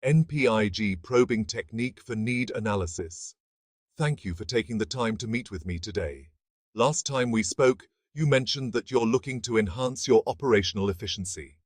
NPIG Probing Technique for Need Analysis. Thank you for taking the time to meet with me today. Last time we spoke, you mentioned that you're looking to enhance your operational efficiency.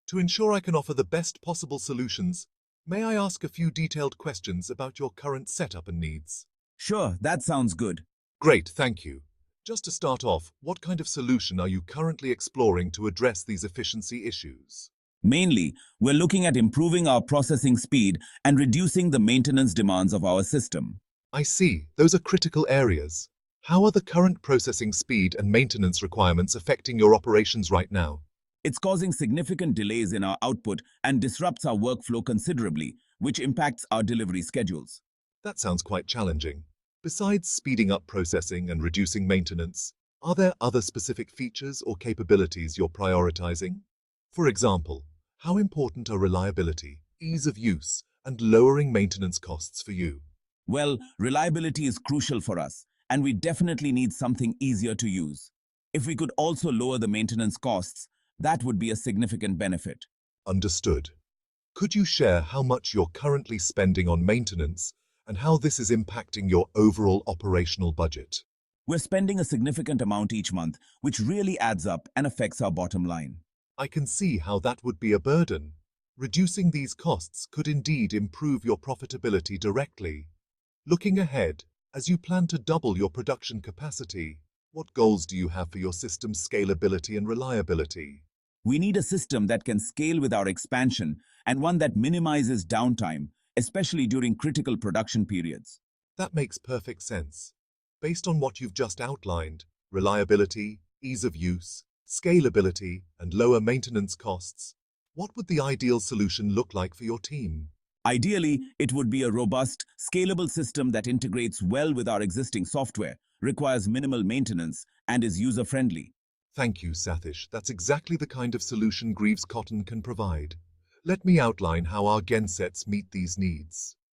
To ensure I can offer the best possible solutions, may I ask a few detailed questions about your current setup and needs? Sure, that sounds good. Great, thank you. Just to start off, what kind of solution are you currently exploring to address these efficiency issues? Mainly, we're looking at improving our processing speed and reducing the maintenance demands of our system. I see, those are critical areas. How are the current processing speed and maintenance requirements affecting your operations right now? It's causing significant delays in our output and disrupts our workflow considerably, which impacts our delivery schedules. That sounds quite challenging. Besides speeding up processing and reducing maintenance, are there other specific features or capabilities you're prioritizing? For example, how important are reliability, ease of use, and lowering maintenance costs for you? Well, reliability is crucial for us, and we definitely need something easier to use. If we could also lower the maintenance costs, that would be a significant benefit. Understood. Could you share how much you're currently spending on maintenance and how this is impacting your overall operational budget? We're spending a significant amount each month, which really adds up and affects our bottom line. I can see how that would be a burden. Reducing these costs could indeed improve your profitability directly. Looking ahead, as you plan to double your production capacity, what goals do you have for your system's scalability and reliability? We need a system that can scale with our expansion and one that minimizes downtime, especially during critical production periods. That makes perfect sense. Based on what you've just outlined, reliability, ease of use, scalability, and lower maintenance costs, what would the ideal solution look like for your team? Ideally, it would be a robust, scalable system that integrates well with our existing software, requires minimal maintenance, and is user-friendly. Thank you, Sathish. That's exactly the kind of solution Greaves Cotton can provide. Let me outline how our gensets meet these needs.